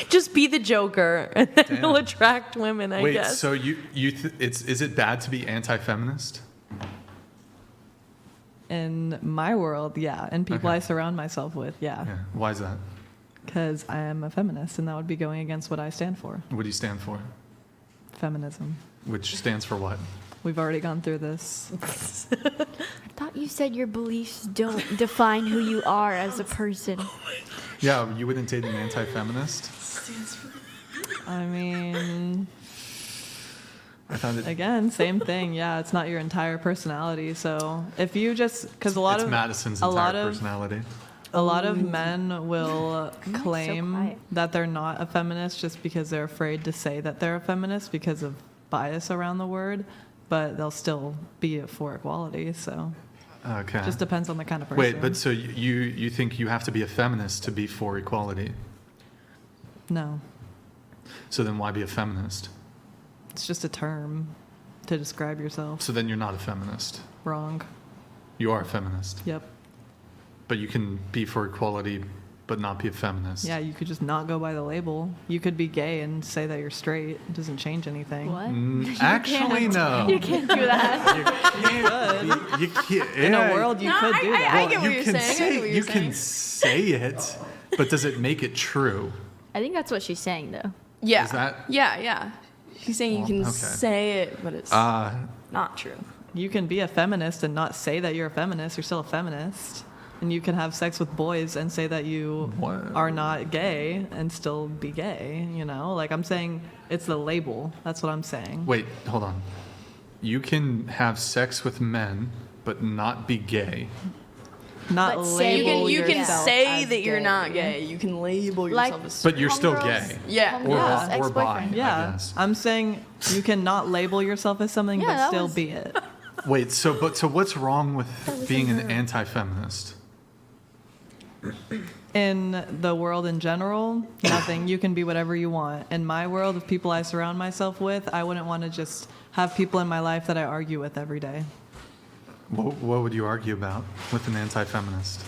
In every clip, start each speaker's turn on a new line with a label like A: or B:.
A: Just be the Joker, and then it'll attract women, I guess.
B: Wait, so is it bad to be anti-feminist?
C: In my world, yeah. And people I surround myself with, yeah.
B: Why is that?
C: Because I am a feminist, and that would be going against what I stand for.
B: What do you stand for?
C: Feminism.
B: Which stands for what?
C: We've already gone through this.
D: I thought you said your beliefs don't define who you are as a person.
B: Yeah, you wouldn't date an anti-feminist?
C: I mean,
B: I found it.
C: again, same thing. Yeah, it's not your entire personality. So if you just, because
B: It's Madison's entire personality.
C: A lot of men will
D: so
C: claim
D: quiet?
C: that they're not a feminist just because they're afraid to say that they're a feminist because of bias around the word, but they'll still be for equality. So
B: Okay.
C: it just depends on the kind of person.
B: Wait, but so you think you have to be a feminist to be for equality?
C: No,
B: So then why be a feminist?
C: it's just a term to describe yourself.
B: So then you're not a feminist.
C: Wrong.
B: You are a feminist.
C: Yep.
B: But you can be for equality but not be a feminist.
C: Yeah, you could just not go by the label. You could be gay and say that you're straight. It doesn't change anything.
D: What?
B: Actually, no.
D: You can't do that.
B: You can't.
C: In a world, you could do that.
A: I get what you're saying. I get what you're
B: You
A: saying.
B: can say it, but does it make it true?
D: I think that's what she's saying, though.
A: Yeah.
B: Is that-
A: Yeah. She's saying you can
B: okay.
A: say it, but it's not true.
C: You can be a feminist and not say that you're a feminist. You're still a feminist. And you can have sex with boys and say that you
B: What?
C: are not gay and still be gay, you know? Like, I'm saying it's the label. That's what I'm saying.
B: Wait, hold on. You can have sex with men but not be gay.
C: Not
D: But say
C: label
A: You can
C: yourself
A: say
C: as
A: that you're
C: gay.
A: not gay. You can label
D: Like-
A: yourself as
B: But you're still
D: Homegirls.
B: gay.
A: Yeah.
B: Or,
D: Homegirls,
B: or bi,
D: ex-boyfriend.
B: I
C: Yeah.
B: guess.
C: I'm saying you cannot label yourself as something
D: Yeah,
C: but
D: that
C: still
D: was-
C: be it.
B: Wait, so what's wrong with being an anti-feminist?
C: In the world in general, nothing. You can be whatever you want. In my world, of people I surround myself with, I wouldn't want to just have people in my life that I argue with every day.
B: What would you argue about with an anti-feminist?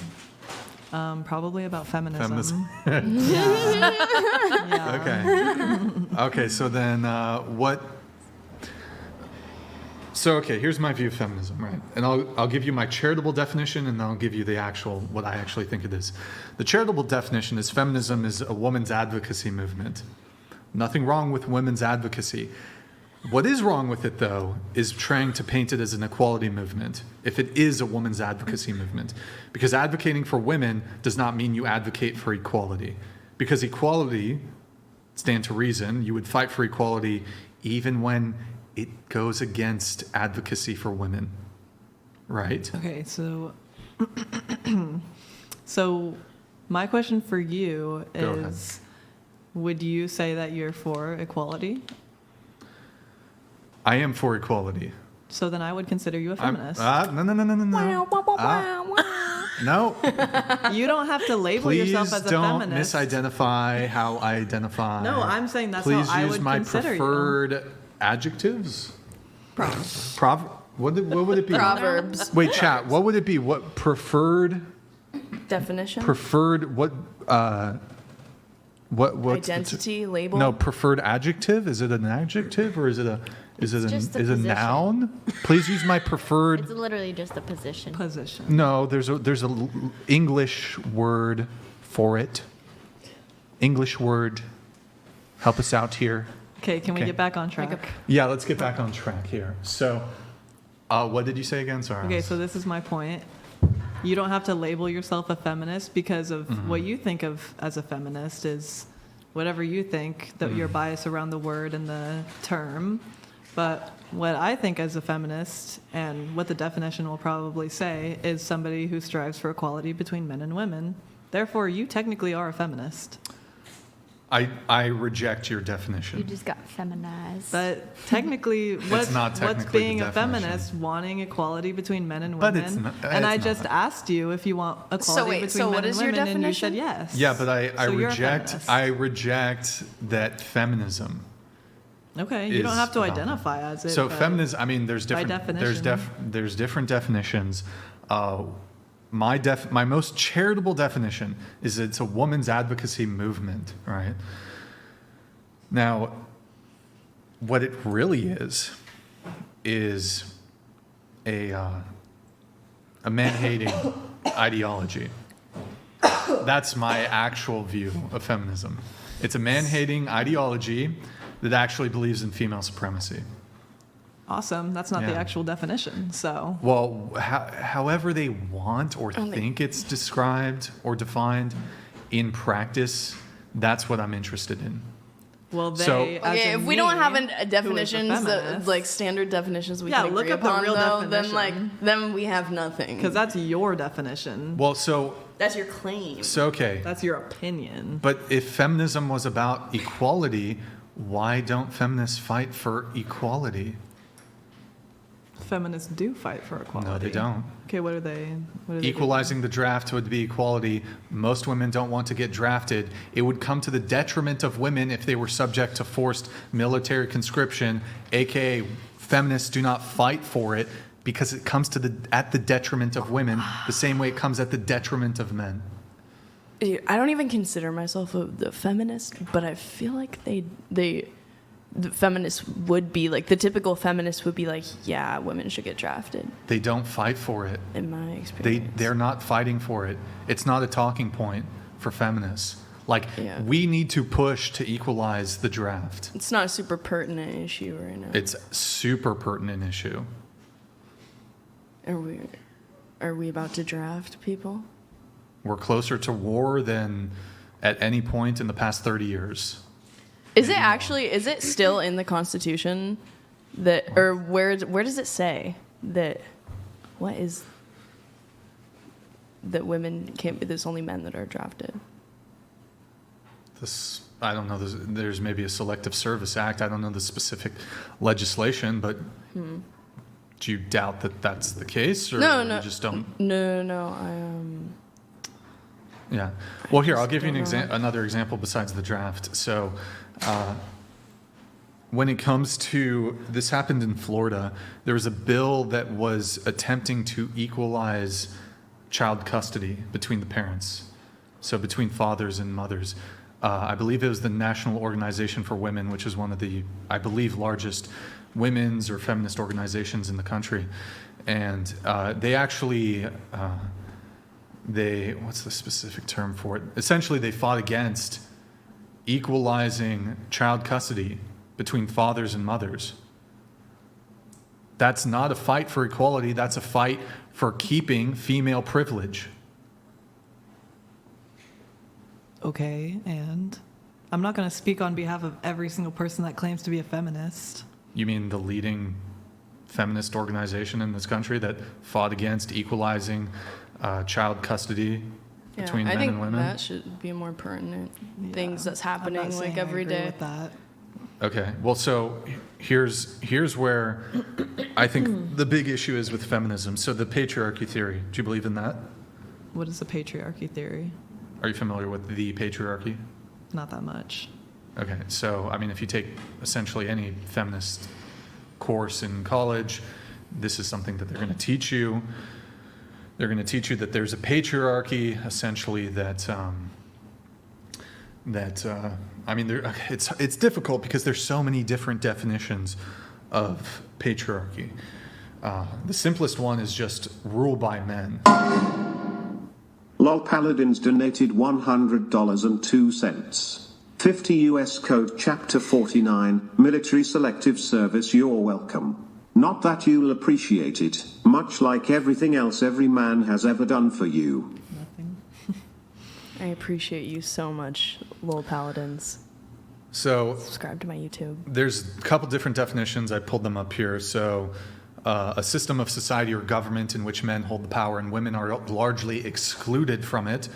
C: Probably about feminism.
B: Feminism.
C: Yeah.
B: Okay. Okay, so then what... So, okay, here's my view of feminism, right? And I'll give you my charitable definition, and then I'll give you the actual, what I actually think it is. The charitable definition is feminism is a woman's advocacy movement. Nothing wrong with women's advocacy. What is wrong with it, though, is trying to paint it as an equality movement, if it is a woman's advocacy movement. Because advocating for women does not mean you advocate for equality. Because equality, stand to reason, you would fight for equality even when it goes against advocacy for women, right?
C: Okay, so so my question for you
B: Go ahead.
C: is, would you say that you're for equality?
B: I am for equality.
C: So then I would consider you a feminist.
B: No. No,
C: You don't have to label
B: please
C: yourself as a
B: don't
C: feminist.
B: misidentify how I identify.
C: No, I'm saying that's
B: Please
C: how I
B: use
C: would
B: my
C: consider you.
B: preferred adjectives. What would it be?
A: Proverbs.
B: Wait, chat. What would it be? What preferred?
A: Definition.
B: Preferred what? What?
A: Identity label.
B: No, preferred adjective. Is it an adjective or is it a? Is it
D: just a
B: a
D: position.
B: noun? Please use my preferred.
D: It's literally just a position.
B: No, there's a English word for it. English word. Help us out here.
C: Okay, can we
B: Okay.
C: get back on track?
B: Yeah, let's get back on track here. So, what did you say again? Sorry.
C: Okay, so this is my point. You don't have to label yourself a feminist because of
B: Mm-hmm.
C: what you think of as a feminist is whatever you think, that your bias around the word and the term. But what I think as a feminist, and what the definition will probably say, is somebody who strives for equality between men and women. Therefore, you technically are a feminist.
B: I reject your
D: You
B: definition.
D: just got feminized.
C: But technically, what's
B: not technically
C: being
B: the
C: a
B: definition.
C: feminist, wanting equality between men and
B: But
C: women?
B: it's not-
C: and I
B: it's
C: just
B: not.
C: asked you if you want equality
A: wait,
C: between
A: so
C: men
A: what
C: and
A: is your
C: women, and you said
A: definition?
C: yes.
B: Yeah, but I
C: So you're a
B: reject.
C: feminist.
B: I reject that feminism.
C: Okay, you don't
B: is
C: have to
B: about
C: identify as it.
B: So
C: but
B: feminism. I mean, there's different.
C: definition.
B: There's different definitions. my most charitable definition is it's a woman's advocacy movement, right? Now, what it really is a man-hating ideology. That's my actual view of feminism. It's a man-hating ideology that actually believes in female supremacy.
C: Awesome. That's not the
B: Yeah.
C: actual definition. So,
B: Well, however they want or think it's described or defined in practice, that's what I'm interested in.
C: well, they.
B: So-
C: as
E: Okay,
C: in
E: if we don't
C: me,
E: have
C: who is a
E: definitions,
C: feminist,
E: like standard definitions we
C: Yeah,
E: can
C: look
E: agree
C: up the
E: upon,
C: real
E: though,
C: definition.
E: then we have nothing.
C: because that's your definition.
B: Well, so
E: That's your claim.
B: okay.
C: That's your opinion.
B: But if feminism was about equality, why don't feminists fight for equality?
C: Feminists do fight for equality.
B: No, they don't.
C: Okay, what are they? What are they
B: Equalizing the draft would be equality. Most women don't want to get drafted. It would come to the detriment of women if they were subject to forced military conscription, aka feminists do not fight for it because it comes at the detriment of women, the same way it comes at the detriment of men.
E: I don't even consider myself a feminist, but I feel like the feminists would be like, the typical feminist would be like, yeah, women should get drafted,
B: They don't fight for it.
E: in my experience.
B: They're not fighting for it. It's not a talking point for feminists. Like,
E: Yeah.
B: we need to push to equalize the draft.
E: It's not a super pertinent issue right now.
B: It's a super pertinent issue.
E: Are we about to draft people?
B: We're closer to war than at any point in the past 30 years.
E: Is it still in the Constitution that, or where does it say that, that women can't be, there's only men that are drafted?
B: I don't know, there's maybe a Selective Service Act. I don't know the specific legislation, but do you doubt that that's the case? Or
E: No,
B: you just don't?
E: No,
B: Yeah. Well, here, I'll give you
E: don't know.
B: another example besides the draft. So, when it comes to, this happened in Florida, there was a bill that was attempting to equalize child custody between the parents, so between fathers and mothers. I believe it was the National Organization for Women, which is one of the, I believe, largest women's or feminist organizations in the country. And they actually, what's the specific term for it? Essentially, they fought against equalizing child custody between fathers and mothers. That's not a fight for equality, that's a fight for keeping female privilege.
C: Okay, and I'm not going to speak on behalf of every single person that claims to be a feminist.
B: You mean the leading feminist organization in this country that fought against equalizing child custody between men and women?
E: That should be more pertinent. Things that's happening
C: I'm not
E: like
C: saying I
E: every
C: agree
E: day.
C: with that.
B: Okay, well, so here's where I think the big issue is with feminism. So the patriarchy theory, do you believe in that?
C: What is the patriarchy theory?
B: Are you familiar with the patriarchy?
C: Not that much.
B: Okay, so I mean, if you take essentially any feminist course in college, this is something that they're going to teach you. They're going to teach you that there's a patriarchy, essentially I mean, it's difficult because there's so many different definitions of patriarchy. The simplest one is just rule by men.
F: LOL Paladins donated $100.02. 50 US Code Chapter 49, Military Selective Service. You're welcome. Not that you'll appreciate it, much like everything else every man has ever done for you.
C: Nothing.
E: I appreciate you so much, Lol Paladins.
B: So
E: Subscribe to my YouTube.
B: there's a couple different definitions. I pulled them up here. So a system of society or government in which men hold the power and women are largely excluded from it.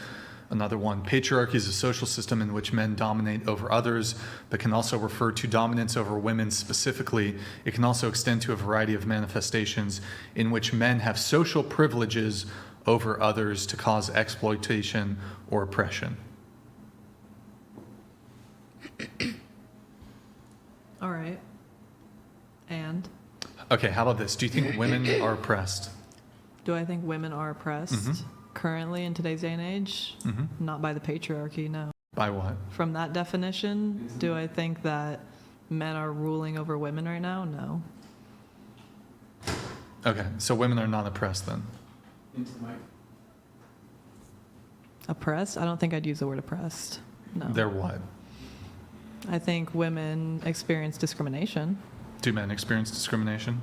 B: Another one, patriarchy is a social system in which men dominate over others, but can also refer to dominance over women specifically. It can also extend to a variety of manifestations in which men have social privileges over others to cause exploitation or oppression.
C: All right. And
B: Okay, how about this? Do you think women are oppressed?
C: do I think women are oppressed? Currently, in today's day and age, not by the patriarchy, no.
B: By what?
C: From that definition, do I think that men are ruling over women right now? No.
B: Okay, so women are not oppressed then.
C: Oppressed? I don't think I'd use the word oppressed. No.
B: They're what?
C: I think women experience discrimination.
B: Do men experience discrimination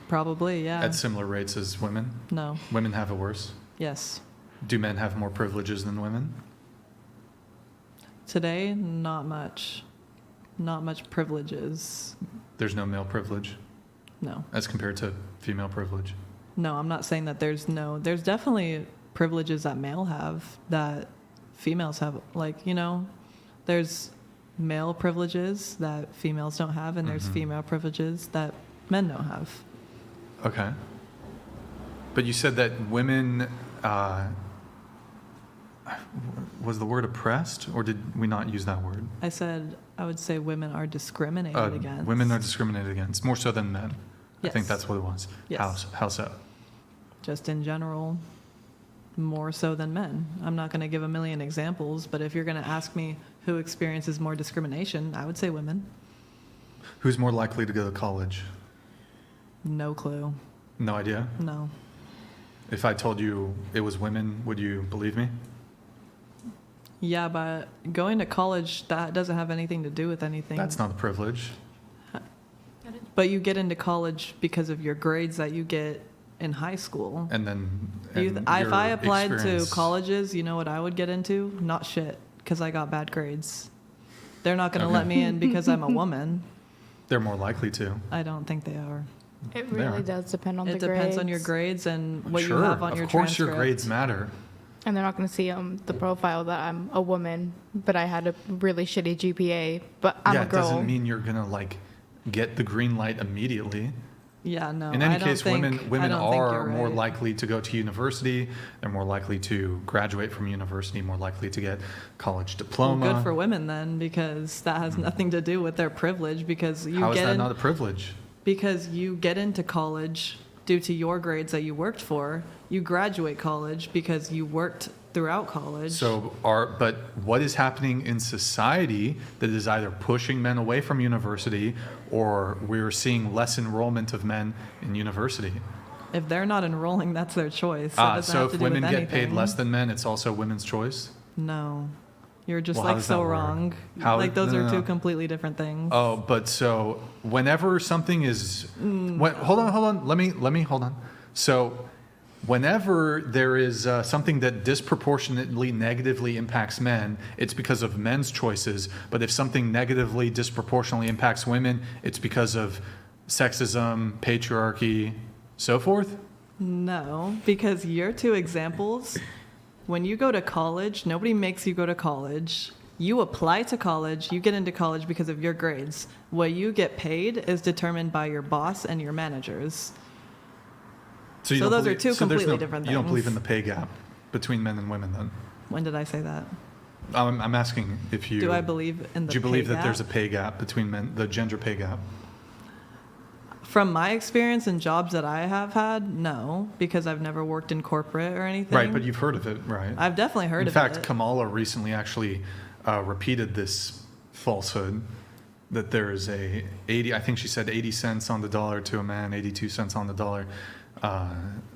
C: Probably, yeah.
B: at similar rates as women?
C: No.
B: Women have it worse.
C: Yes.
B: Do men have more privileges than women?
C: Today, not much. Not much privileges.
B: There's no male privilege
C: No.
B: as compared to female privilege.
C: No, I'm not saying that there's definitely privileges that male have that females have. Like, there's male privileges that females don't have, and there's female privileges that men don't have.
B: Okay. But you said that women, was the word oppressed, or did we not use that word?
C: I said I would say women are discriminated against.
B: Women are discriminated against, more so than men. I think
C: Yes.
B: that's what it was.
C: Yes.
B: How so?
C: Just in general, more so than men. I'm not going to give a million examples, but if you're going to ask me who experiences more discrimination, I would say women.
B: Who's more likely to go to college?
C: No clue.
B: No idea.
C: No.
B: If I told you it was women, would you believe me?
C: Yeah, but going to college, that doesn't have anything to do with anything.
B: That's not a privilege.
C: But you get into college because of your grades that you get in high school.
B: And then
C: If
B: and
C: I
B: your
C: applied to
B: experience-
C: colleges, you know what I would get into? Not shit, because I got bad grades. They're not going to
B: Okay.
C: let me in because I'm a woman.
B: they're more likely to.
C: I don't think they are.
D: It
B: They are.
D: really does depend on the
C: It
D: grades.
C: depends on your grades and what
B: Sure,
C: you have on your
B: of course
C: transcript.
B: your grades matter.
G: And they're not going to see the profile that I'm a woman, but I had a really shitty GPA, but I'm
B: Yeah,
G: a
B: it
G: girl.
B: doesn't mean you're gonna get the green light immediately.
C: Yeah, no.
B: In any
C: I don't
B: case,
C: think,
B: women
C: I don't think
B: are
C: you're
B: more
C: right.
B: likely to go to university. They're more likely to graduate from university. More likely to get college
C: Well,
B: diploma.
C: good for women then, because that has nothing to do with their privilege. Because you
B: How is
C: get
B: that not a privilege?
C: because you get into college due to your grades that you worked for. You graduate college because you worked throughout college.
B: But what is happening in society that is either pushing men away from university, or we're seeing less enrollment of men in university?
C: If they're not enrolling, that's their choice. It doesn't
B: So
C: have to
B: if
C: do with
B: women get paid
C: anything.
B: less than men, it's also women's choice?
C: No, you're just
B: Well, how
C: like
B: does
C: so
B: that work?
C: wrong.
B: How-
C: Like those
B: no,
C: are
B: no,
C: two
B: no.
C: completely different things.
B: Oh, but so whenever something is, hold on. Let me hold on. So whenever there is something that disproportionately negatively impacts men, it's because of men's choices. But if something negatively disproportionately impacts women, it's because of sexism, patriarchy, so forth.
C: No, because your two examples, when you go to college, nobody makes you go to college. You apply to college, you get into college because of your grades. What you get paid is determined by your boss and your managers.
B: You
C: So
B: don't
C: those are
B: believe-
C: two
B: there's
C: completely different
B: You don't believe
C: things.
B: in the pay gap between men and women, then?
C: When did I say that?
B: I'm asking if you.
C: Do I believe in the
B: Do you believe
C: pay
B: that there's a
C: gap?
B: pay gap between men, the gender pay gap?
C: From my experience in jobs that I have had, no, because I've never worked in corporate or anything.
B: Right, but you've heard of it, right?
C: I've definitely heard
B: In
C: of
B: fact,
C: it.
B: Kamala recently actually repeated this falsehood that there is I think she said 80 cents on the dollar to a man, 82 cents on the dollar.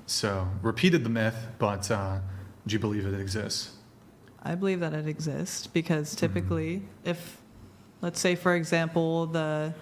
B: So repeated the myth, but do you believe it exists?
C: I believe that it exists because typically, if, let's say, for example, the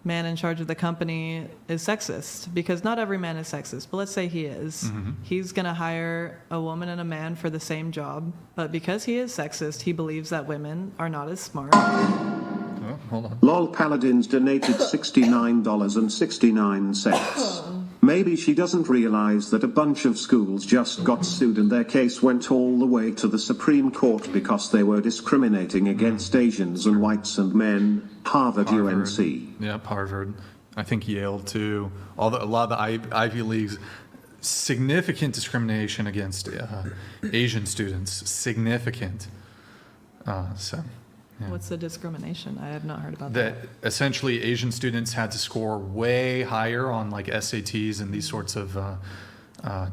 C: man in charge of the company is sexist, because not every man is sexist, but let's say he is. He's going to hire a woman and a man for the same job, but because he is sexist, he believes that women are not as smart.
B: Oh, hold on.
F: Lol Paladins donated $69.69. Maybe she doesn't realize that a bunch of schools just got sued and their case went all the way to the Supreme Court because they were discriminating against Asians and whites and men. Harvard UNC.
B: Yep, Harvard. I think Yale too. A lot of the Ivy Leagues. Significant discrimination against Asian students. Significant. So. Yeah.
C: What's the discrimination? I have not heard about
B: That
C: that.
B: essentially Asian students had to score way higher on like SATs and these sorts of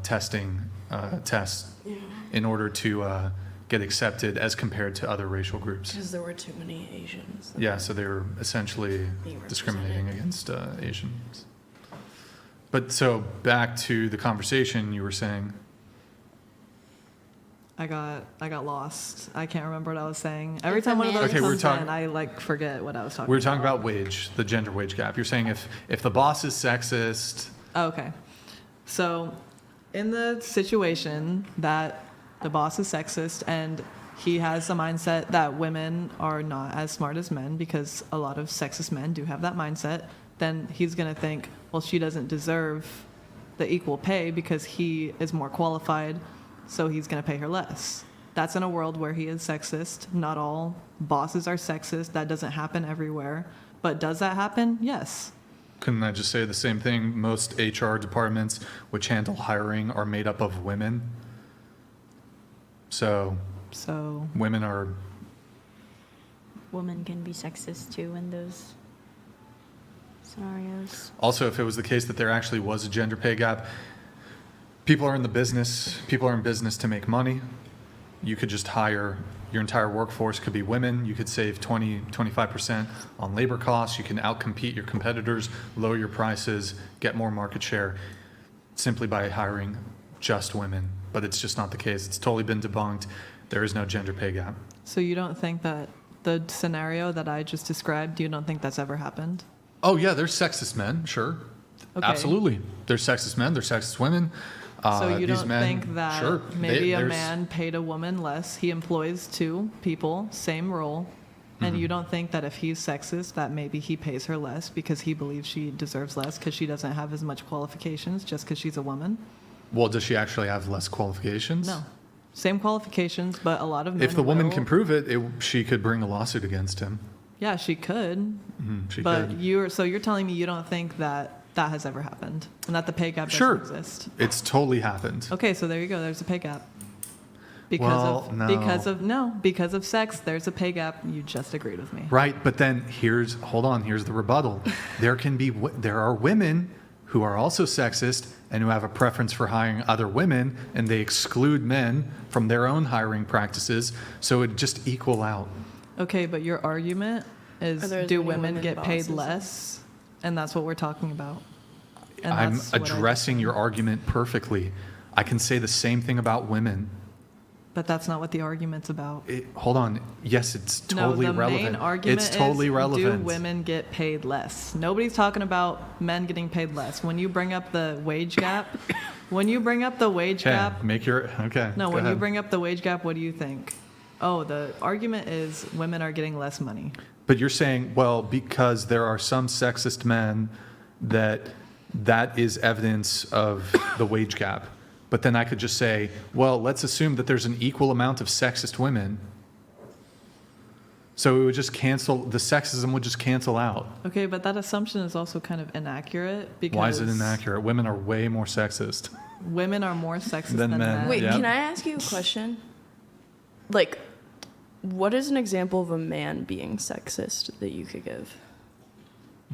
B: testing tests in order to get accepted as compared to other racial groups.
E: Because there were too many Asians.
B: Yeah, so they were essentially
E: Being
B: discriminating against Asians. But so back to the conversation you were saying.
C: I got lost. I can't remember what I was saying. Every
D: If a
C: time one of
D: man-
C: those
B: Okay, we're
C: comes
B: talking-
C: in, I forget what I was talking
B: We were talking
C: about.
B: about wage, the gender wage gap. You're saying if the boss is sexist,
C: Okay. So, in the situation that the boss is sexist and he has the mindset that women are not as smart as men, because a lot of sexist men do have that mindset, then he's going to think, well, she doesn't deserve the equal pay because he is more qualified, so he's going to pay her less. That's in a world where he is sexist. Not all bosses are sexist. That doesn't happen everywhere. But does that happen? Yes.
B: couldn't I just say the same thing? Most HR departments which handle hiring are made up of women. So
C: So,
B: women are,
D: Women can be sexist too in those scenarios.
B: also if it was the case that there actually was a gender pay gap, people are in business to make money. You could just hire, your entire workforce could be women. You could save 25% on labor costs. You can outcompete your competitors, lower your prices, get more market share simply by hiring just women. But it's just not the case. It's totally been debunked. There is no gender pay gap.
C: so you don't think that the scenario that I just described, you don't think that's ever happened?
B: Oh yeah, there's sexist men, sure.
C: Okay.
B: Absolutely. There's sexist men, there's sexist women.
C: So you
B: These
C: don't
B: men,
C: think that
B: sure,
C: maybe a
B: there's-
C: man paid a woman less, he employs two people, same role, and
B: Mm-hmm.
C: you don't think that if he's sexist that maybe he pays her less because he believes she deserves less because she doesn't have as much qualifications just because she's a woman?
B: Well, does she actually have less qualifications?
C: No. Same qualifications, but a lot of men
B: If the woman
C: will-
B: can prove it, she could bring a lawsuit against him.
C: Yeah, she could.
B: She
C: But
B: could.
C: you're telling me you don't think that that has ever happened and that the pay gap doesn't
B: Sure.
C: exist.
B: It's totally happened.
C: Okay, so there you go. There's a pay gap.
B: Well, no.
C: Because of sex, there's a pay gap. You just agreed with me.
B: Right, but then here's the rebuttal. There are women who are also sexist and who have a preference for hiring other women, and they exclude men from their own hiring practices, so it just equal out.
C: Okay, but your argument is,
E: Are there as
C: do
E: many
C: women
E: women
C: get paid
E: bosses?
C: less? And that's what we're talking about. And
B: I'm
C: that's what I-
B: addressing your argument perfectly. I can say the same thing about women.
C: But that's not what the argument's about.
B: Hold on. Yes, it's totally
C: no, the
B: relevant.
C: main argument
B: It's totally
C: is,
B: relevant.
C: do women get paid less? Nobody's talking about men getting paid less. When you bring up the wage gap,
B: Okay, make your okay.
C: no,
B: go
C: when you
B: ahead.
C: bring up the wage gap, what do you think? Oh, the argument is women are getting less money.
B: But you're saying, well, because there are some sexist men that is evidence of the wage gap. But then I could just say, well, let's assume that there's an equal amount of sexist women. So it would just the sexism would just cancel out.
C: Okay, but that assumption is also kind of inaccurate because
B: Why is it inaccurate? Women are way more sexist.
C: women are more sexist
B: Than
C: than
B: men.
C: men.
E: Wait,
B: Yeah.
E: can I ask you a question? Like, what is an example of a man being sexist that you could give?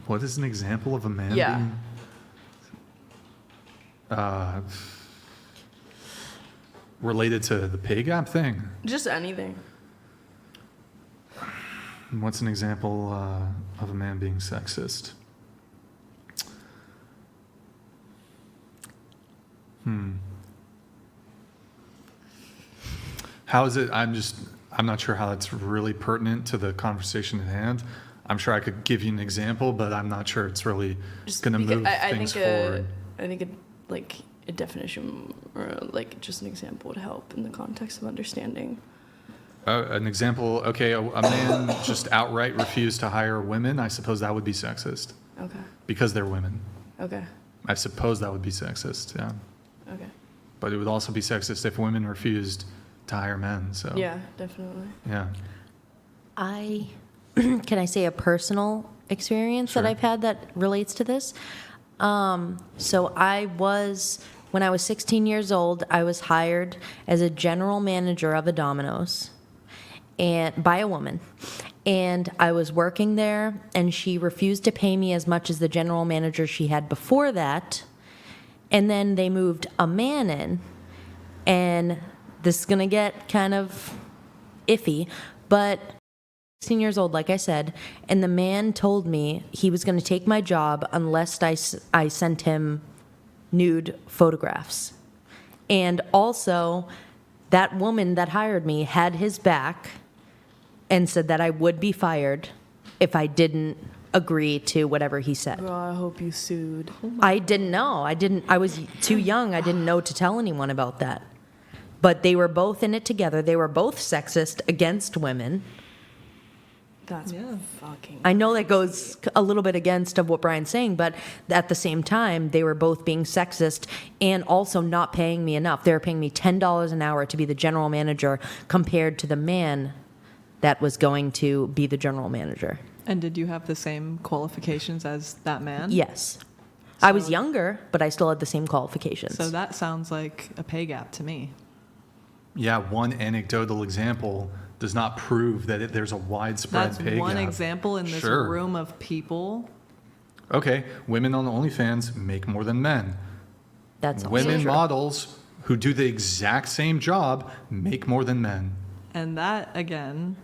B: What is an example of a man
E: Yeah.
B: being... related to the pay gap thing?
E: Just anything.
B: What's an example of a man being sexist? How is it? I'm not sure how that's really pertinent to the conversation at hand. I'm sure I could give you an example, but I'm not sure it's really going to
E: because
B: move things forward.
E: I think a definition or like just an example would help in the context of understanding.
B: An example, okay, a man just outright refused to hire women. I suppose that would be sexist
E: Okay.
B: because they're women.
E: Okay.
B: I suppose that would be sexist, yeah.
E: Okay.
B: But it would also be sexist if women refused to hire men. So
E: Yeah, definitely.
B: yeah.
A: Can I say a personal experience
B: Sure.
A: that I've had that relates to this? So when I was 16 years old, I was hired as a general manager of a Domino's and by a woman. And I was working there, and she refused to pay me as much as the general manager she had before that. And then they moved a man in, and this is going to get kind of iffy, but 16 years old, like I said, and the man told me he was going to take my job unless I sent him nude photographs. And also, that woman that hired me had his back and said that I would be fired if I didn't agree to whatever he said.
E: Girl, I hope you sued.
A: I didn't know. I was too young. I didn't know to tell anyone about that. But they were both in it together. They were both sexist against women.
E: That's fucking.
A: I know that goes a little bit against of what Brian's saying, but at the same time, they were both being sexist and also not paying me enough. They were paying me $10 an hour to be the general manager compared to the man that was going to be the general manager.
C: And did you have the same qualifications as that man?
A: Yes. I was younger, but I still had the same qualifications.
C: So that sounds like a pay gap to me.
B: Yeah, one anecdotal example does not prove that there's a widespread
C: That's
B: pay
C: one
B: gap.
C: example in this
B: Sure.
C: room of people.
B: Okay, women on OnlyFans make more than men.
A: That's also
B: Women
A: true.
B: models who do the exact same job make more than men.
C: And that, again,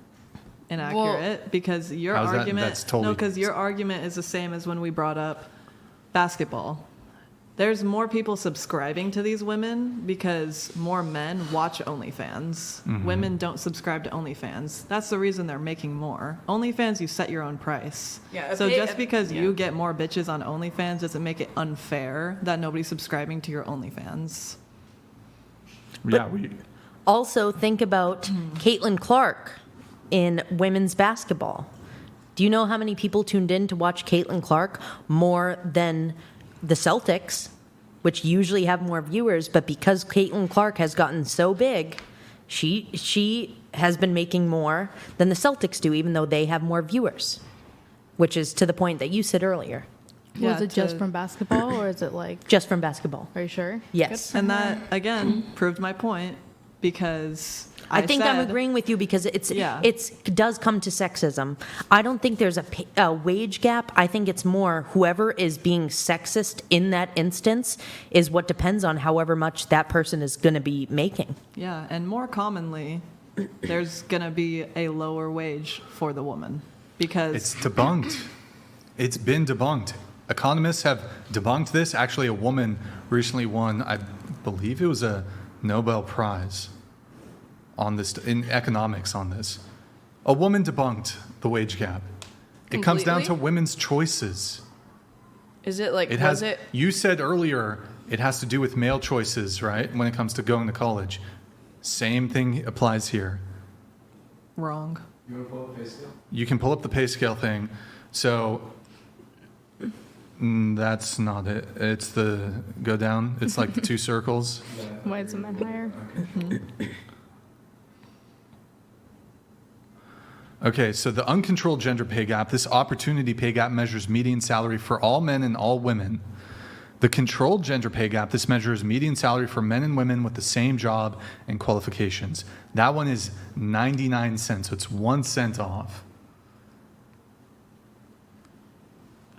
C: inaccurate because your
B: How's that?
C: argument,
B: That's totally-
C: because your argument is the same as when we brought up basketball. There's more people subscribing to these women because more men watch OnlyFans.
B: Mm-hmm.
C: Women don't subscribe to OnlyFans. That's the reason they're making more. OnlyFans, you set your own price.
E: Yeah,
C: So
E: if they-
C: just because
E: yeah.
C: you get more bitches on OnlyFans doesn't make it unfair that nobody's subscribing to your OnlyFans.
B: Yeah,
A: Also, think about Caitlin Clark in women's basketball. Do you know how many people tuned in to watch Caitlin Clark more than the Celtics, which usually have more viewers? But because Caitlin Clark has gotten so big, she has been making more than the Celtics do, even though they have more viewers, which is to the point that you said earlier,
C: Yeah,
G: Was it just
C: to-
G: from basketball, or is it like?
A: just from basketball.
G: Are you sure?
A: Yes.
C: And that, again, proved my point because
A: I think I'm
C: said-
A: agreeing with you because it
C: Yeah.
A: does come to sexism. I don't think there's a wage gap. I think it's more whoever is being sexist in that instance is what depends on however much that person is going to be making.
C: Yeah, and more commonly, there's going to be a lower wage for the woman because
B: it's debunked. It's been debunked. Economists have debunked this. Actually, a woman recently won, I believe it was a Nobel Prize on this, in economics on this. A woman debunked the wage gap. It comes down to
E: Completely?
B: women's choices.
E: Is it like,
B: It
E: was
B: has,
E: it?
B: you said earlier, it has to do with male choices, right? When it comes to going to college. Same thing applies here.
C: wrong.
B: You can pull up the pay scale thing. So that's not it. It's the go down. It's like the two circles.
G: Why is the men higher?
B: Okay, so the uncontrolled gender pay gap, this opportunity pay gap measures median salary for all men and all women. The controlled gender pay gap, this measures median salary for men and women with the same job and qualifications. That one is 99 cents, so it's 1 cent off.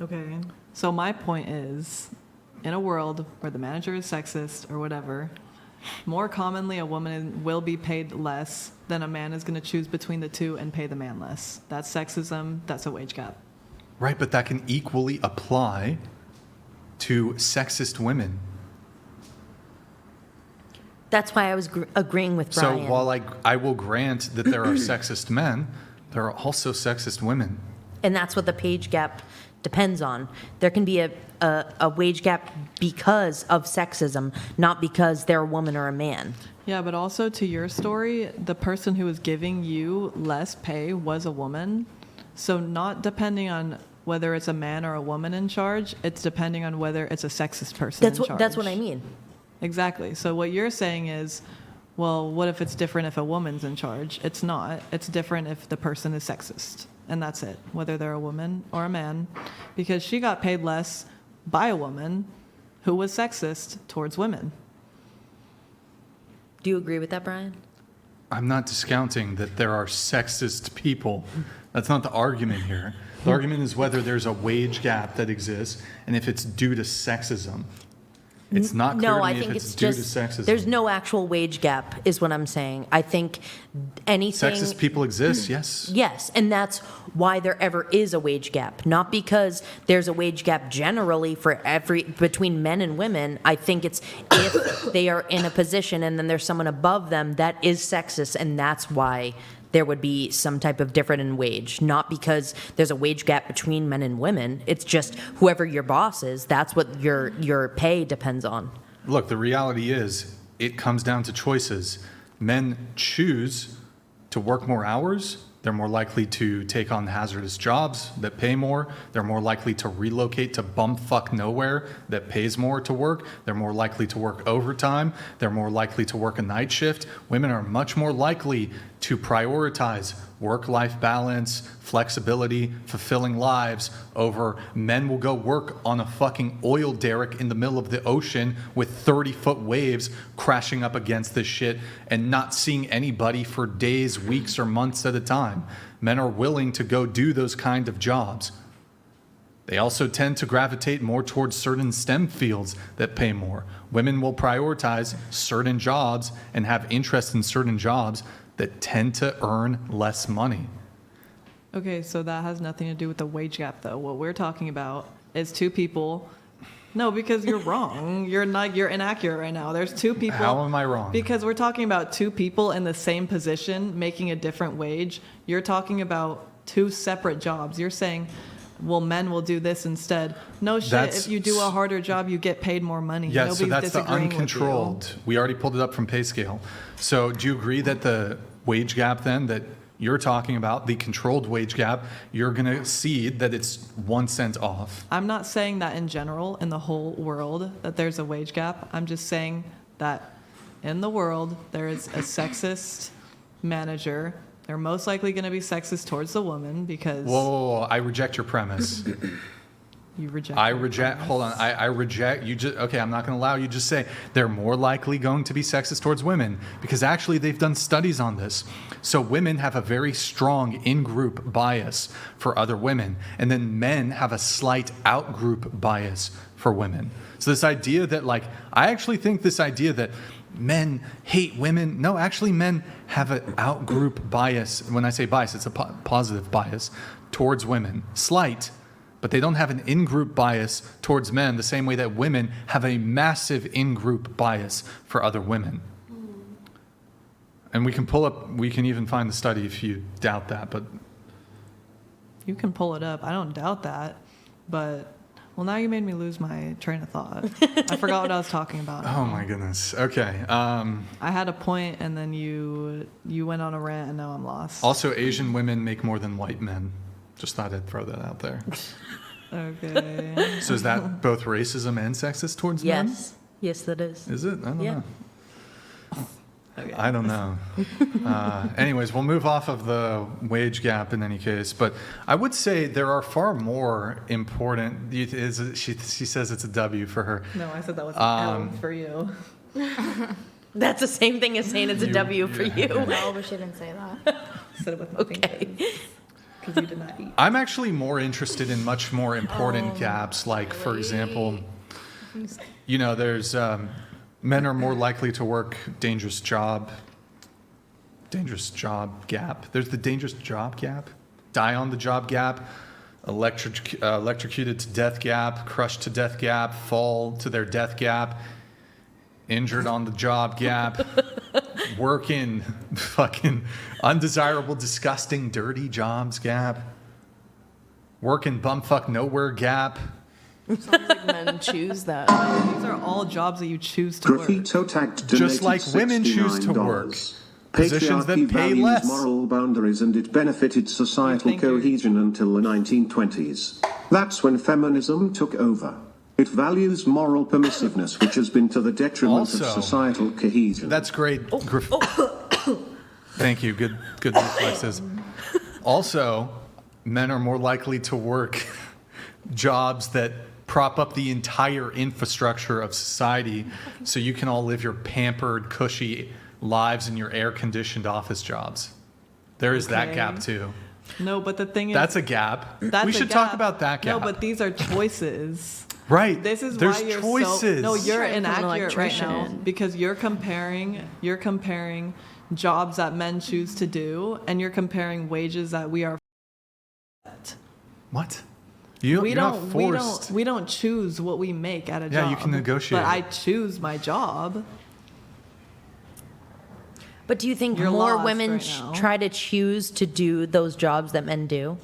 C: Okay. So my point is, in a world where the manager is sexist or whatever, more commonly a woman will be paid less than a man is going to choose between the two and pay the man less. That's sexism. That's a wage gap.
B: Right, but that can equally apply to sexist women.
A: That's why I was agreeing with
B: So
A: Brian.
B: while I will grant that there are sexist men, there are also sexist women.
A: And that's what the page gap depends on. There can be a wage gap because of sexism, not because they're a woman or a man.
C: Yeah, but also to your story, the person who was giving you less pay was a woman. So not depending on whether it's a man or a woman in charge, it's depending on whether it's a sexist person in charge.
A: That's what I mean.
C: Exactly. So what you're saying is, well, what if it's different if a woman's in charge? It's not. It's different if the person is sexist. And that's it, whether they're a woman or a man. Because she got paid less by a woman who was sexist towards women.
A: Do you agree with that, Brian?
B: I'm not discounting that there are sexist people. That's not the argument here. The argument is whether there's a wage gap that exists and if it's due to sexism. It's not clear
A: No,
B: to
A: I
B: me
A: think
B: if
A: it's
B: due
A: just
B: to sexism.
A: there's no actual wage gap, is what I'm saying. I think anything.
B: Sexist people exist, yes.
A: Yes, and that's why there ever is a wage gap. Not because there's a wage gap generally between men and women. I think it's if they are in a position and then there's someone above them that is sexist, and that's why there would be some type of difference in wage. Not because there's a wage gap between men and women. It's just whoever your boss is, that's what your pay depends on.
B: Look, the reality is it comes down to choices. Men choose to work more hours. They're more likely to take on hazardous jobs that pay more. They're more likely to relocate to bumfuck nowhere that pays more to work. They're more likely to work overtime. They're more likely to work a night shift. Women are much more likely to prioritize work-life balance, flexibility, fulfilling lives over men will go work on a fucking oil derrick in the middle of the ocean with 30-foot waves crashing up against this shit and not seeing anybody for days, weeks, or months at a time. Men are willing to go do those kind of jobs. They also tend to gravitate more towards certain STEM fields that pay more. Women will prioritize certain jobs and have interest in certain jobs that tend to earn less money.
C: Okay, so that has nothing to do with the wage gap, though. What we're talking about is two people. No, because you're wrong. You're inaccurate right now. There's two people.
B: How am I wrong?
C: Because we're talking about two people in the same position making a different wage. You're talking about two separate jobs. You're saying, well, men will do this instead. No shit. If you do a harder job, you get paid more money.
B: Yeah,
C: Nobody's
B: so that's the
C: disagreeing with you.
B: uncontrolled. We already pulled it up from pay scale. So do you agree that the wage gap then that you're talking about, the controlled wage gap, you're going to see that it's 1 cent off?
C: I'm not saying that in general, in the whole world, that there's a wage gap. I'm just saying that in the world, there is a sexist manager. They're most likely going to be sexist towards the woman because
B: Whoa, I reject your premise.
C: you reject.
B: I
C: my
B: reject,
C: premise.
B: hold on, I reject, you just, okay, I'm not going to allow you to just say they're more likely going to be sexist towards women because actually they've done studies on this. So women have a very strong in-group bias for other women, and then men have a slight out-group bias for women. So this idea that I actually think this idea that men hate women, no, actually men have an out-group bias. When I say bias, it's a positive bias towards women. Slight, but they don't have an in-group bias towards men the same way that women have a massive in-group bias for other women. And we can even find the study if you doubt that, but
C: You can pull it up. I don't doubt that, but well, now you made me lose my train of thought. I forgot what I was talking about.
B: oh my goodness. Okay.
C: I had a point, and then you went on a rant, and now I'm lost.
B: Also, Asian women make more than white men. Just thought I'd throw that out there.
C: Okay.
B: So is that both racism and sexist towards men?
A: Yes. Yes, that is.
B: Is it? I don't
A: Yeah.
B: know.
C: Okay.
B: I don't know. Anyways, we'll move off of the wage gap in any case. But I would say there are far more important. She says it's a W for her.
C: No, I said that was an L for you.
A: That's the same thing as saying it's a W for you.
G: No, we shouldn't say that.
C: Said it with my
A: Okay.
C: because you did not eat.
B: I'm actually more interested in much more important gaps, like, for example, there's men are more likely to work dangerous job gap. There's the dangerous job gap, die on the job gap, electrocuted to death gap, crushed to death gap, fall to their death gap, injured on the job gap, work in fucking undesirable, disgusting, dirty jobs gap, work in bumfuck nowhere gap.
E: Sounds like men choose that.
C: These are all jobs that you choose to work.
F: Graffito tagged
B: Just
F: donated
B: like women choose to work.
F: $69.
B: Positions that
F: Patriarchy
B: pay
F: values
B: less.
F: moral boundaries and it benefited societal
C: You think you're-
F: cohesion until the 1920s. That's when feminism took over. It values moral permissiveness, which has been to the detriment
B: Also,
F: of societal cohesion.
B: That's great. Thank you. Good reflexes. Also, men are more likely to work jobs that prop up the entire infrastructure of society so you can all live your pampered, cushy lives in your air-conditioned office jobs. There is that
C: Okay.
B: gap, too.
C: No, but the thing is,
B: That's a gap.
C: that's
B: We
C: a
B: should
C: gap.
B: talk about that gap.
C: No, but these are choices.
B: Right.
C: This is
B: There's
C: why you're
B: choices.
C: no, you're
E: Trying to become an
C: inaccurate right now
E: electrician.
C: because you're comparing jobs that men choose to do, and you're comparing wages that we are.
B: What? You're not forced.
C: We don't choose what we make at a job.
B: Yeah, you can negotiate
C: But I
B: it.
C: choose my job.
A: But do you think
C: You're
A: more
C: lost
A: women
C: right now.
A: try to choose to do those jobs that men do?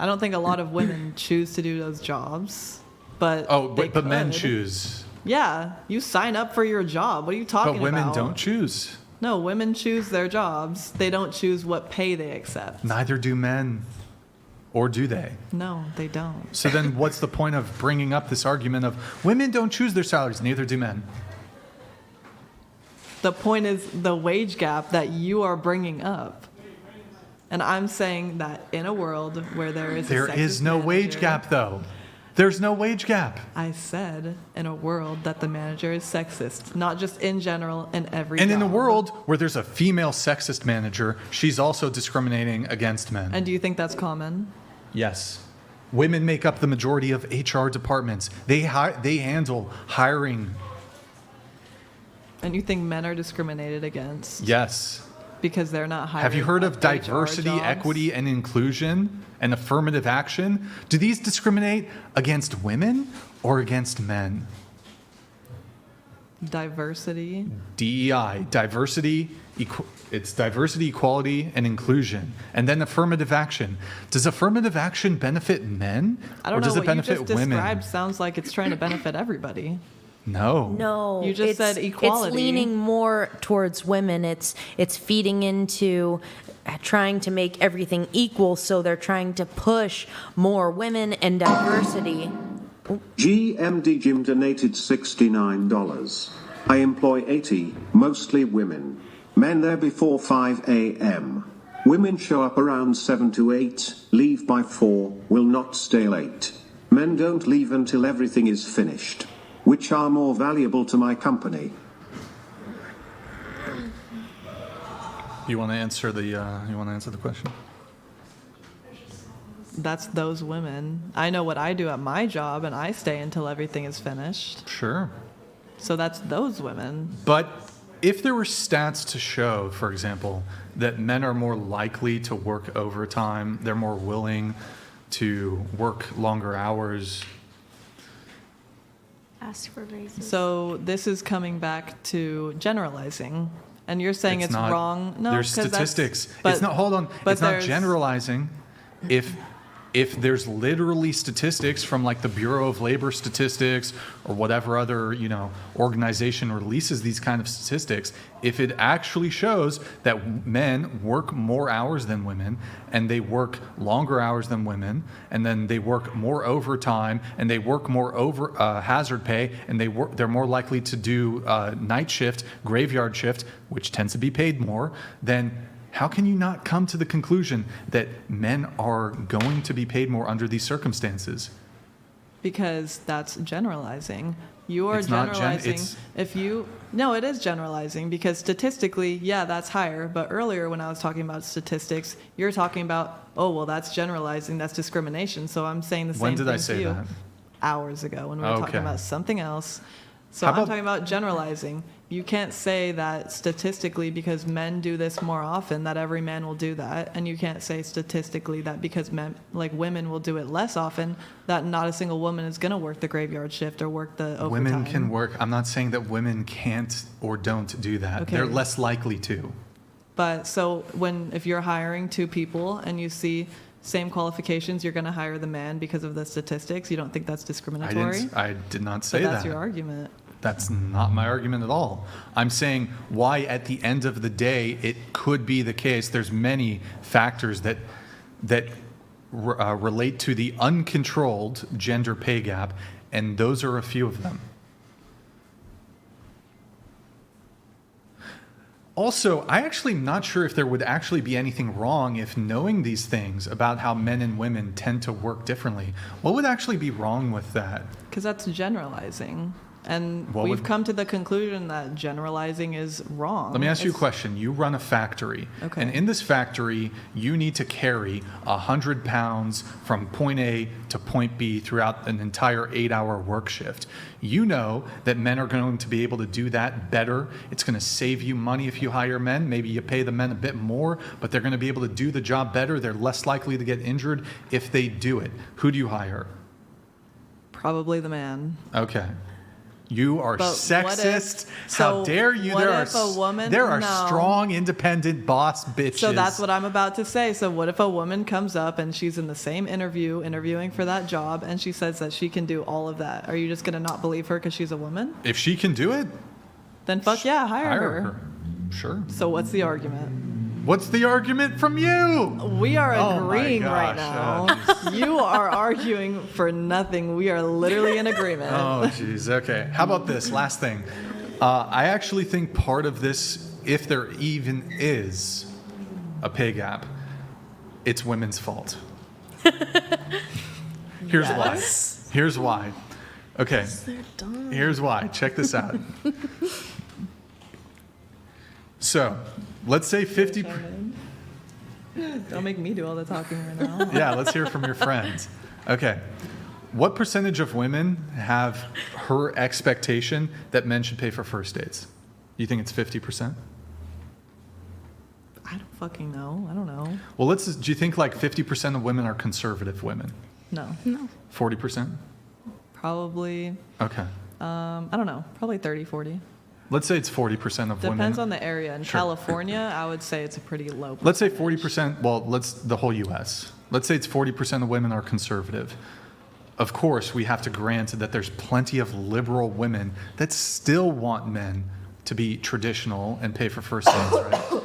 C: I don't think a lot of women choose to do those jobs, but
B: Oh,
C: they
B: but men
C: could.
B: choose.
C: Yeah, you sign up for your job. What are you talking
B: But women
C: about?
B: don't choose.
C: No, women choose their jobs. They don't choose what pay they accept.
B: Neither do men. Or do they?
C: No, they don't.
B: So then what's the point of bringing up this argument of women don't choose their salaries, neither do men?
C: The point is the wage gap that you are bringing up. And I'm saying that in a world where there is
B: There
C: a
B: is
C: sexist
B: no wage
C: manager-
B: gap, though. There's no wage gap.
C: I said in a world that the manager is sexist, not just in general in every
B: And in a
C: job.
B: world where there's a female sexist manager, she's also discriminating against men.
C: And do you think that's common?
B: Yes. Women make up the majority of HR departments. They handle hiring.
C: And you think men are discriminated against
B: Yes.
C: because they're not hired?
B: Have you heard of
C: at HR
B: diversity,
C: jobs?
B: equity, and inclusion and affirmative action? Do these discriminate against women or against men?
C: Diversity.
B: DEI, it's diversity, equality, and inclusion. And then affirmative action. Does affirmative action benefit men?
C: I don't
B: or
C: know
B: does it
C: what
B: benefit
C: you just
B: women?
C: described. Sounds like it's trying to benefit everybody.
B: No.
A: No,
C: You just said equality.
A: It's leaning more towards women. It's feeding into trying to make everything equal, so they're trying to push more women and diversity.
F: GMD Jim donated $69. I employ 80, mostly women. Men there before 5 a.m. Women show up around 7 to 8, leave by 4, will not stay late. Men don't leave until everything is finished. Which are more valuable to my company?
B: You want to answer the question?
C: That's those women. I know what I do at my job, and I stay until everything is finished.
B: Sure.
C: So that's those women.
B: But if there were stats to show, for example, that men are more likely to work overtime, they're more willing to work longer hours.
D: Ask for raises.
C: So this is coming back to generalizing, and you're saying it's
B: not-
C: wrong. No,
B: there's
C: 'cause that's-
B: statistics.
C: but-
B: It's not. Hold on.
C: but
B: It's not
C: there's-
B: generalizing. If there's literally statistics from like the Bureau of Labor Statistics or whatever other organization releases these kind of statistics, if it actually shows that men work more hours than women and they work longer hours than women and then they work more overtime and they work more over hazard pay and they're more likely to do night shift, graveyard shift, which tends to be paid more, then how can you not come to the conclusion that men are going to be paid more under these circumstances?
C: Because that's generalizing. You are
B: It's not
C: generalizing.
B: it's-
C: No, it is generalizing because statistically, yeah, that's higher. But earlier when I was talking about statistics, you're talking about, oh, well, that's generalizing, that's discrimination. So I'm saying the same
B: When
C: thing
B: did I
C: to
B: say
C: you.
B: that?
C: Hours ago when we were
B: Okay.
C: talking about something else. So
B: How
C: I'm
B: about-
C: talking about generalizing. You can't say that statistically because men do this more often that every man will do that, and you can't say statistically that because women will do it less often that not a single woman is going to work the graveyard shift or work the overtime.
B: Women can work. I'm not saying that women can't or don't do that.
C: Okay.
B: They're less likely to.
C: But so if you're hiring two people and you see same qualifications, you're going to hire the man because of the statistics. You don't think that's discriminatory?
B: I did not
C: So
B: say
C: that's
B: that.
C: your argument.
B: That's not my argument at all. I'm saying why at the end of the day it could be the case. There's many factors that relate to the uncontrolled gender pay gap, and those are a few of them. Also, I actually am not sure if there would actually be anything wrong if knowing these things about how men and women tend to work differently. What would actually be wrong with that?
C: Because that's generalizing. And
B: What
C: we've
B: would-
C: come to the conclusion that generalizing is wrong.
B: Let me ask you a
C: It's-
B: question. You run a factory,
C: Okay.
B: and in this factory, you need to carry 100 pounds from point A to point B throughout an entire 8-hour work shift. You know that men are going to be able to do that better. It's going to save you money if you hire men. Maybe you pay the men a bit more, but they're going to be able to do the job better. They're less likely to get injured if they do it. Who do you hire?
C: Probably the man.
B: Okay. You are
C: But what
B: sexist.
C: if-
B: How
C: so
B: dare you?
C: what
B: There
C: if a woman-
B: there are
C: No.
B: strong, independent boss bitches.
C: So that's what I'm about to say. So what if a woman comes up and she's in the same interviewing for that job, and she says that she can do all of that? Are you just going to not believe her because she's a woman?
B: If she can do it,
C: Then fuck yeah, hire her.
B: Sure.
C: So what's the argument?
B: What's the argument from you?
C: We are
B: Oh my
C: agreeing right
B: gosh,
C: now. You are arguing for nothing. We are literally in agreement.
B: Oh, jeez. Okay. How about this? Last thing. I actually think part of this, if there even is a pay gap, it's women's fault. Here's why. Here's why. Okay.
E: They're dumb.
B: Here's why. Check this out. So, let's say 50.
C: Don't make me do all the talking right now.
B: Yeah, let's hear from your friends. Okay. What percentage of women have her expectation that men should pay for first dates? You think it's 50%?
C: I don't fucking know. I don't know.
B: Well, do you think like 50% of women are conservative women?
C: No.
B: 40%?
C: Probably,
B: Okay.
C: I don't know. Probably 30, 40.
B: Let's say it's 40% of women.
C: Depends on the area. In
B: Sure.
C: California, I would say it's a pretty low.
B: Let's say 40%, well, the whole US. Let's say it's 40% of women are conservative. Of course, we have to grant that there's plenty of liberal women that still want men to be traditional and pay for first dates, right?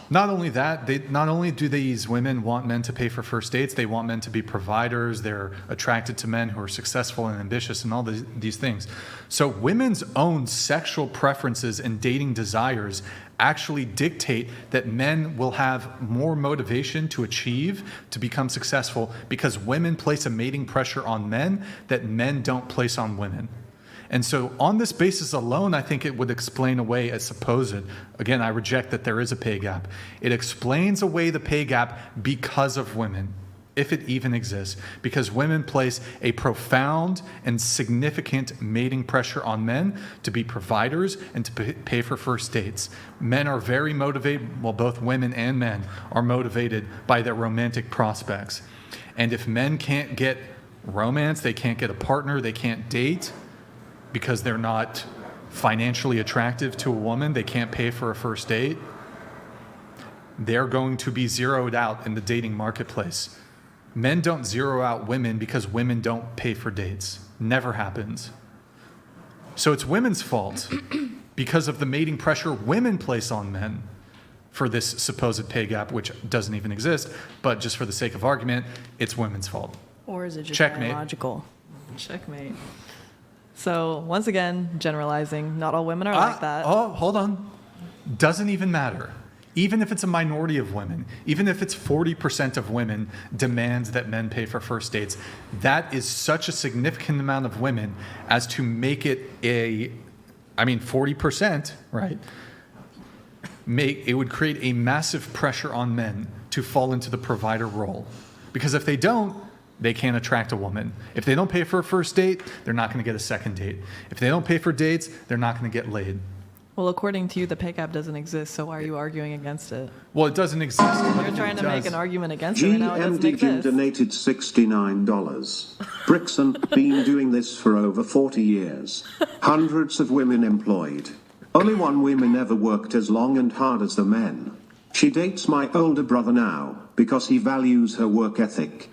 B: Not only that, not only do these women want men to pay for first dates, they want men to be providers. They're attracted to men who are successful and ambitious and all these things. So women's own sexual preferences and dating desires actually dictate that men will have more motivation to achieve, to become successful, because women place a mating pressure on men that men don't place on women. And so on this basis alone, I think it would explain away a supposed, again, I reject that there is a pay gap. It explains away the pay gap because of women, if it even exists, because women place a profound and significant mating pressure on men to be providers and to pay for first dates. Men are very motivated, well, both women and men are motivated by their romantic prospects. And if men can't get romance, they can't get a partner, they can't date, because they're not financially attractive to a woman, they can't pay for a first date, they're going to be zeroed out in the dating marketplace. Men don't zero out women because women don't pay for dates. Never happens. So it's women's fault because of the mating pressure women place on men for this supposed pay gap, which doesn't even exist, but just for the sake of argument, it's women's fault.
E: Or is it just
B: Checkmate.
E: biological?
C: Checkmate. So once again, generalizing. Not all women are like that.
B: Oh, hold on. Doesn't even matter. Even if it's a minority of women, even if it's 40% of women demands that men pay for first dates, that is such a significant amount of women as to make it 40%, right? It would create a massive pressure on men to fall into the provider role. Because if they don't, they can't attract a woman. If they don't pay for a first date, they're not going to get a second date. If they don't pay for dates, they're not going to get laid.
C: Well, according to you, the pay gap doesn't exist, so why are you arguing against it?
B: Well, it doesn't exist. but
C: You're
B: if
C: trying
B: it
C: to make
B: does-
C: an argument against it right now. It doesn't
F: GMD Jim
C: exist.
F: donated $69. Brixon, been doing this for over 40 years. Hundreds of women employed. Only one woman ever worked as long and hard as the men. She dates my older brother now, because he values her work ethic.